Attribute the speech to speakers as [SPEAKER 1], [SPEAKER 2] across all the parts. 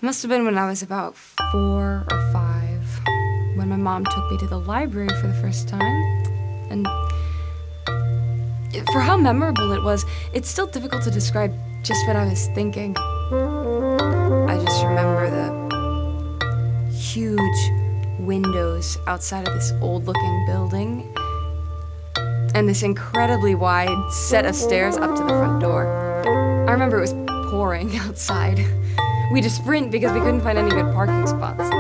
[SPEAKER 1] It must have been when I was about 4 or 5, when my mom took me to the library for the first time. And for how memorable it was, it's still difficult to describe just what I was thinking. I just remember the huge windows outside of this old-looking building and this incredibly wide set of stairs up to the front door. I remember it was pouring outside. We had to sprint because we couldn't find any good parking spots.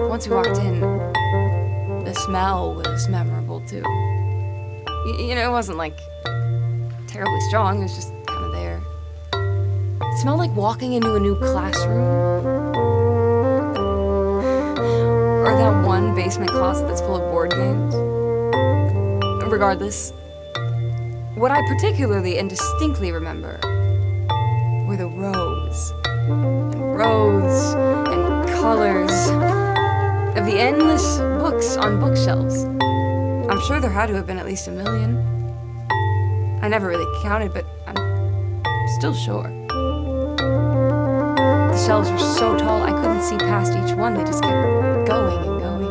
[SPEAKER 1] Once we walked in, the smell was memorable too. You know, it wasn't like terribly strong, it was just kind of there. It smelled like walking into a new classroom. Or that one basement closet that's full of board games. Regardless, what I particularly and distinctly remember were the rows and colors of the endless books on bookshelves. I'm sure there had to have been at least 1 million. I never really counted, but I'm still sure. The shelves were so tall I couldn't see past each one. They just kept going and going.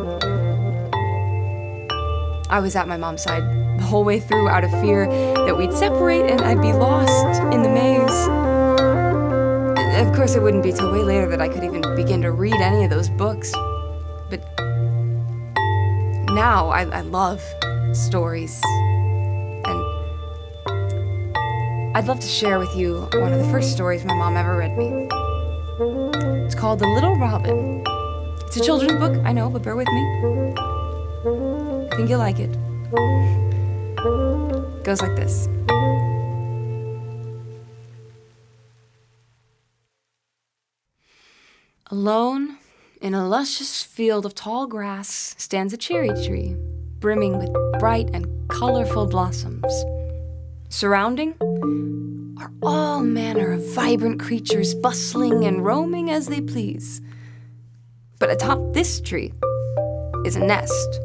[SPEAKER 1] I was at my mom's side the whole way through out of fear that we'd separate and I'd be lost in the maze. Of course, it wouldn't be till way later that I could even begin to read any of those books. But now I love stories. And I'd love to share with you one of the first stories my mom ever read me. It's called The Little Robin. It's a children's book, I know, but bear with me. I think you'll like it. It goes like this. Alone, in a luscious field of tall grass, stands a cherry tree, brimming with bright and colorful blossoms. Surrounding are all manner of vibrant creatures bustling and roaming as they please. But atop this tree is a nest,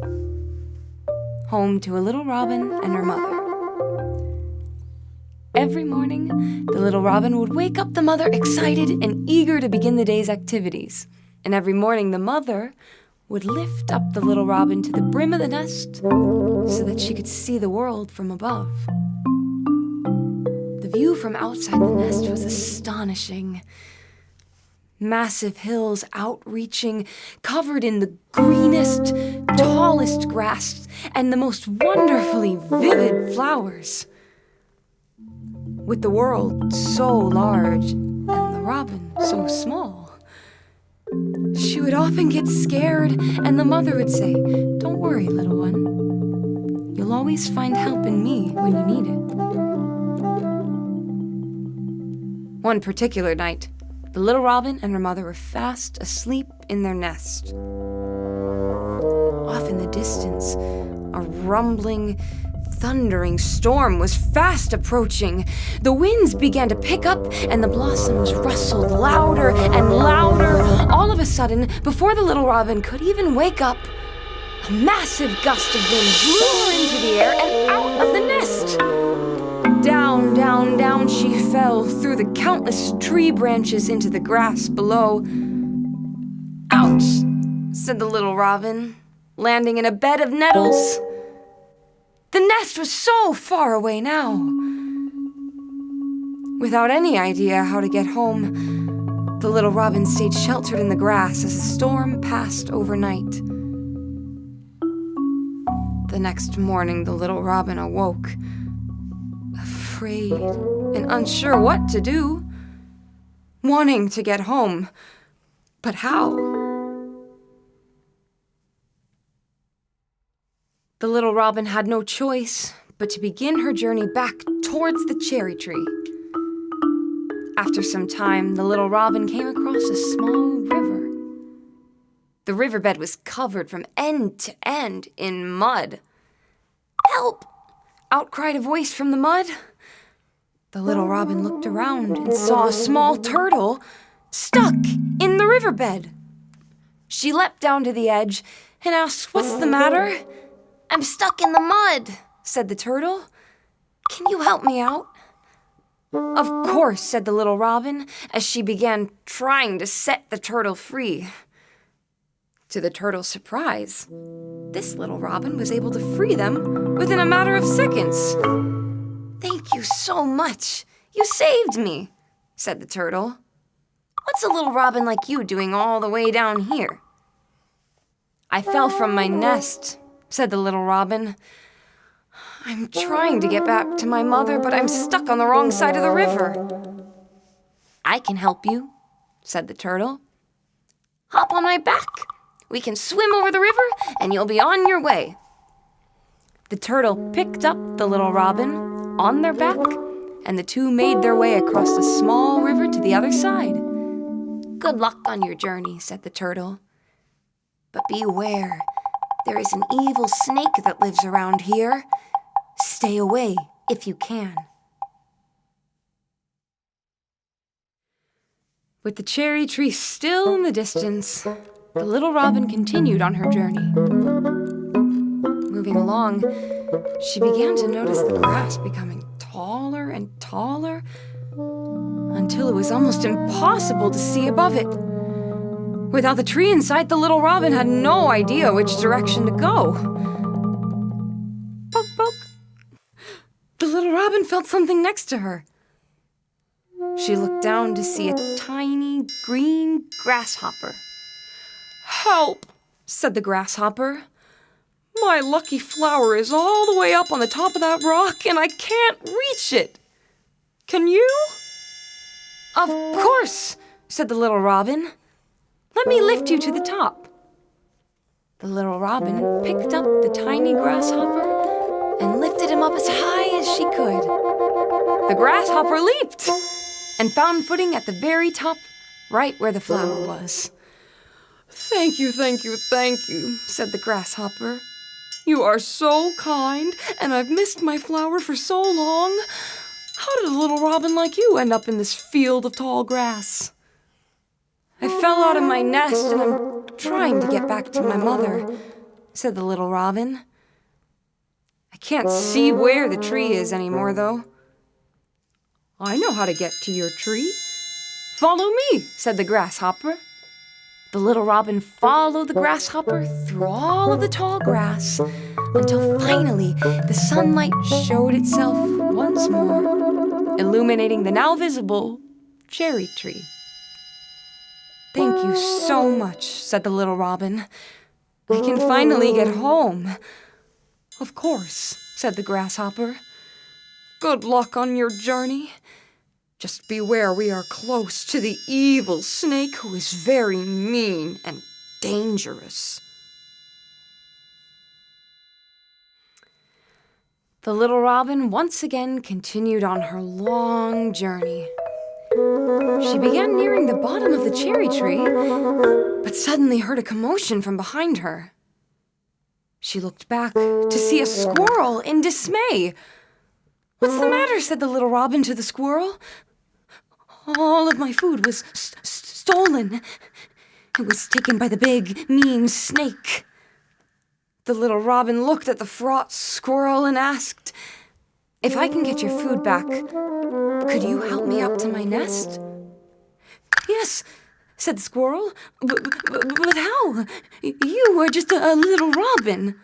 [SPEAKER 1] home to a little robin and her mother. Every morning, the little robin would wake up the mother excited and eager to begin the day's activities. And every morning, the mother would lift up the little robin to the brim of the nest so that she could see the world from above. The view from outside the nest was astonishing. Massive hills outreaching, covered in the greenest, tallest grass, and the most wonderfully vivid flowers. With the world so large and the robin so small, she would often get scared, and the mother would say, "Don't worry, little one. You'll always find help in me when you need it." One particular night, the little robin and her mother were fast asleep in their nest. Off in the distance, a rumbling, thundering storm was fast approaching. The winds began to pick up, and the blossoms rustled louder and louder. All of a sudden, before the little robin could even wake up, a massive gust of wind blew her into the air and out of the nest. Down, down, down she fell through the countless tree branches into the grass below. "Ouch," said the little robin, landing in a bed of nettles. The nest was so far away now. Without any idea how to get home, the little robin stayed sheltered in the grass as the storm passed overnight. The next morning, the little robin awoke, afraid and unsure what to do, wanting to get home, but how? The little robin had no choice but to begin her journey back towards the cherry tree. After some time, the little robin came across a small river. The riverbed was covered from end to end in mud. "Help!" outcried a voice from the mud. The little robin looked around and saw a small turtle stuck in the riverbed. She leapt down to the edge and asked, "What's the matter?" "I'm stuck in the mud," said the turtle. "Can you help me out?" "Of course," said the little robin, as she began trying to set the turtle free. To the turtle's surprise, this little robin was able to free them within a matter of seconds. "Thank you so much. You saved me," said the turtle. "What's a little robin like you doing all the way down here?" "I fell from my nest," said the little robin. "I'm trying to get back to my mother, but I'm stuck on the wrong side of the river." "I can help you," said the turtle. "Hop on my back. We can swim over the river, and you'll be on your way." The turtle picked up the little robin on their back, and the two made their way across the small river to the other side. "Good luck on your journey," said the turtle. "But beware, there is an evil snake that lives around here. Stay away if you can." With the cherry tree still in the distance, the little robin continued on her journey. Moving along, she began to notice the grass becoming taller and taller until it was almost impossible to see above it. Without the tree in sight, the little robin had no idea which direction to go. Poke, poke. The little robin felt something next to her. She looked down to see a tiny green grasshopper. "Help," said the grasshopper. "My lucky flower is all the way up on the top of that rock, and I can't reach it. Can you?" "Of course," said the little robin. "Let me lift you to the top." The little robin picked up the tiny grasshopper and lifted him up as high as she could. The grasshopper leaped and found footing at the very top, right where the flower was. "Thank you, thank you, thank you," said the grasshopper. "You are so kind, and I've missed my flower for so long. How did a little robin like you end up in this field of tall grass?" "I fell out of my nest, and I'm trying to get back to my mother," said the little robin. "I can't see where the tree is anymore, though." "I know how to get to your tree. Follow me," said the grasshopper. The little robin followed the grasshopper through all of the tall grass until finally the sunlight showed itself once more, illuminating the now visible cherry tree. "Thank you so much," said the little robin. "I can finally get home." "Of course," said the grasshopper. "Good luck on your journey. Just beware, we are close to the evil snake who is very mean and dangerous." The little robin once again continued on her long journey. She began nearing the bottom of the cherry tree, but suddenly heard a commotion from behind her. She looked back to see a squirrel in dismay. "What's the matter?" said the little robin to the squirrel. "All of my food was stolen. It was taken by the big, mean snake." The little robin looked at the fraught squirrel and asked, "If I can get your food back, could you help me up to my nest?" "Yes," said the squirrel, but how? You are just a little robin."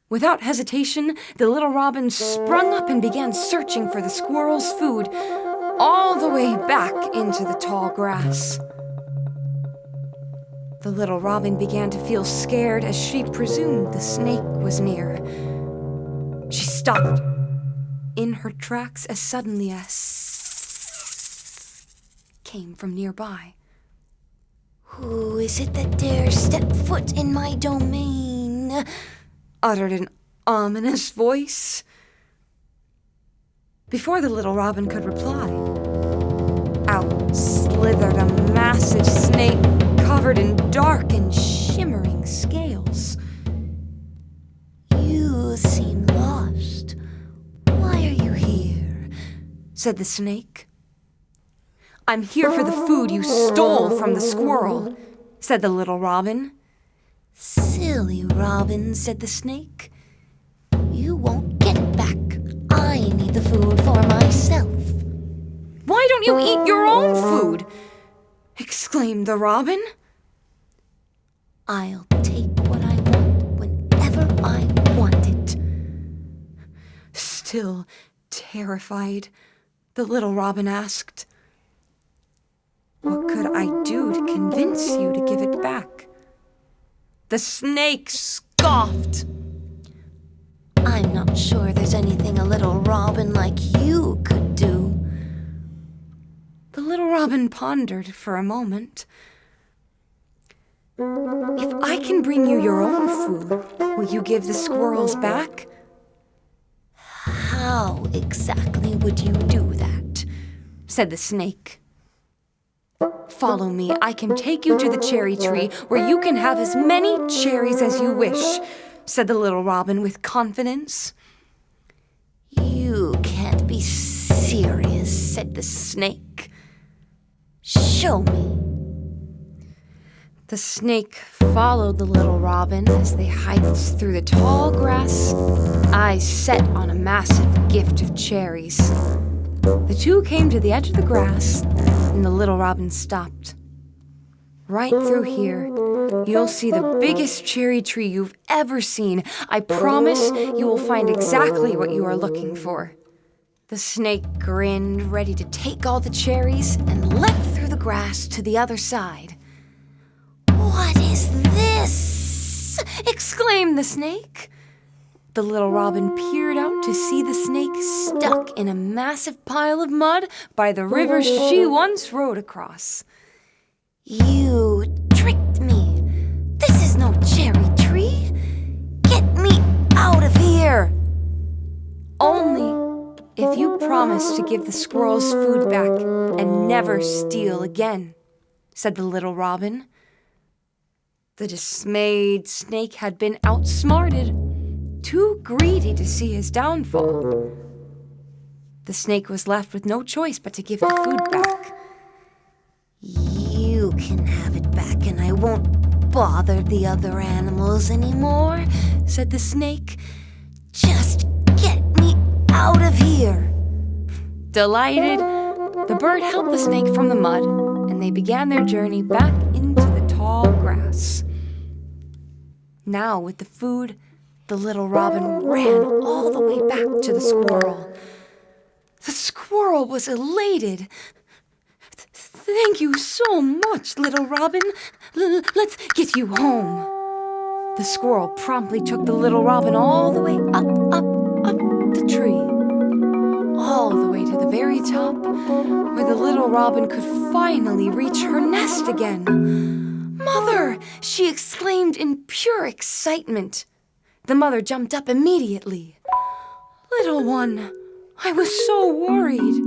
[SPEAKER 1] Without hesitation, the little robin sprung up and began searching for the squirrel's food all the way back into the tall grass. The little robin began to feel scared as she presumed the snake was near. She stopped in her tracks as suddenly a came from nearby. "Who is it that dares step foot in my domain?" uttered an ominous voice. Before the little robin could reply, out slithered a massive snake covered in dark and shimmering scales. "You seem lost. Why are you here?" said the snake. "I'm here for the food you stole from the squirrel," said the little robin. "Silly robin," said the snake. "You won't get it back. I need the food for myself." don't you eat your own food?" exclaimed the robin.
[SPEAKER 2] "I'll take what I want whenever I want it."
[SPEAKER 1] Still terrified, the little robin asked, "What could I do to convince you to give it back?" The snake scoffed.
[SPEAKER 2] "I'm not sure there's anything a little robin like you could do."
[SPEAKER 1] The little robin pondered for a moment. "If I can bring you your own food, will you give the squirrels back?"
[SPEAKER 2] "How exactly would you do that?"
[SPEAKER 1] said the snake. "Follow me. I can take you to the cherry tree where you can have as many cherries as you wish," said the little robin with confidence.
[SPEAKER 2] "You can't be serious," said the snake. "Show me."
[SPEAKER 1] The snake followed the little robin as they hiked through the tall grass, eyes set on a massive gift of cherries. The two came to the edge of the grass, and the little robin stopped. "Right through here, you'll see the biggest cherry tree you've ever seen. I promise you will find exactly what you are looking for." The snake grinned, ready to take all the cherries, and leapt through the grass to the other side.
[SPEAKER 2] "What is this?"
[SPEAKER 1] exclaimed the snake. The little robin peered out to see the snake stuck in a massive pile of mud by the river she once rode across.
[SPEAKER 2] "You tricked me. This is no cherry tree. Get me out of here."
[SPEAKER 1] "Only if you promise to give the squirrels food back and never steal again," said the little robin. The dismayed snake had been outsmarted, too greedy to see his downfall. The snake was left with no choice but to give the food back.
[SPEAKER 2] "You can have it back and I won't bother the other animals anymore," said the snake. "Just get me out of here."
[SPEAKER 1] Delighted, the bird helped the snake from the mud, and they began their journey back into the tall grass. Now, with the food, the little robin ran all the way back to the squirrel. The squirrel was elated. "Thank you so much, little robin. Let's get you home." The squirrel promptly took the little robin all the way up the tree, all the way to the very top, where the little robin could finally reach her nest again. "Mother!" she exclaimed in pure excitement. The mother jumped up immediately. "Little one, I was so worried."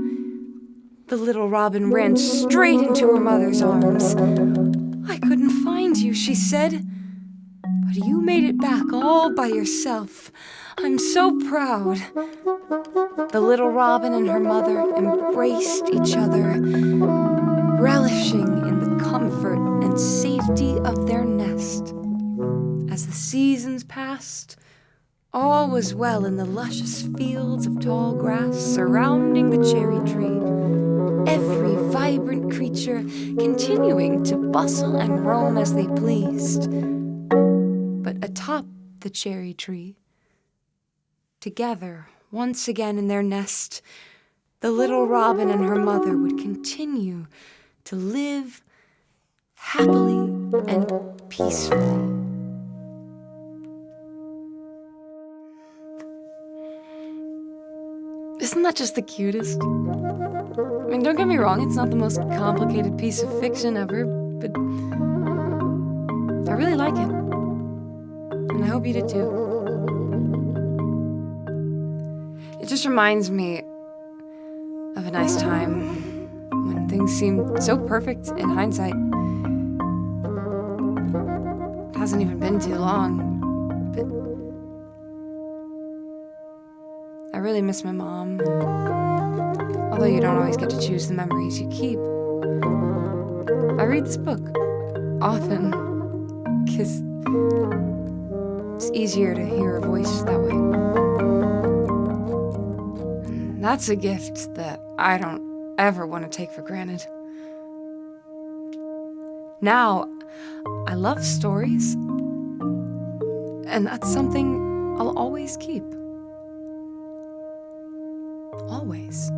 [SPEAKER 1] The little robin ran straight into her mother's arms. "I couldn't find you," she said, "but you made it back all by yourself. I'm so proud." The little robin and her mother embraced each other, relishing in the comfort and safety of their nest. As the seasons passed, all was well in the luscious fields of tall grass surrounding the cherry tree, every vibrant creature continuing to bustle and roam as they pleased. But atop the cherry tree, together once again in their nest, the little robin and her mother would continue to live happily and peacefully. Isn't that just the cutest? I mean, don't get me wrong, it's not the most complicated piece of fiction ever, but I really like it. And I hope you did too. It just reminds me of a nice time when things seemed so perfect in hindsight. It hasn't even been too long, but I really miss my mom. Although you don't always get to choose the memories you keep. I read this book often because it's easier to hear her voice that way. And that's a gift that I don't ever want to take for granted. Now, I love stories, and that's something I'll always keep. Always.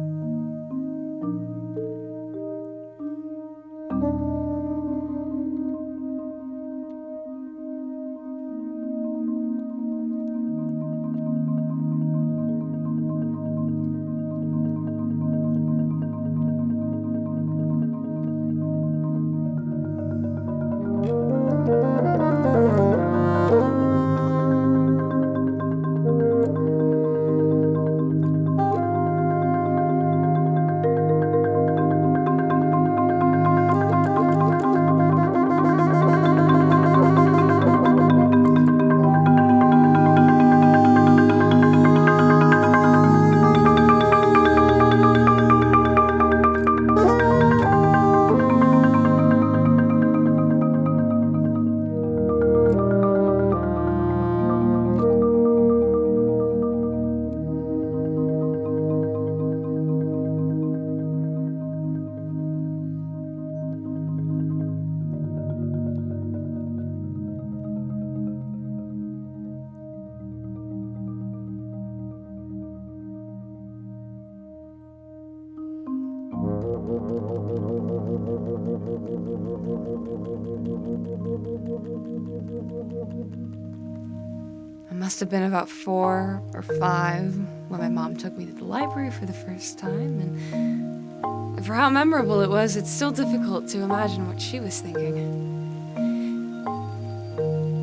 [SPEAKER 1] I must have been about 4 or 5 when my mom took me to the library for the first time, and for how memorable it was, it's still difficult to imagine what she was thinking.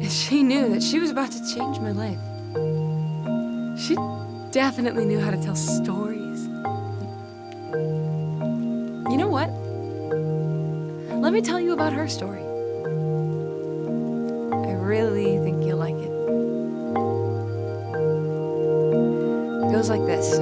[SPEAKER 1] She knew that she was about to change my life. She definitely knew how to tell stories. You know what? Let me tell you about her story. I really think you'll like it. It goes like this.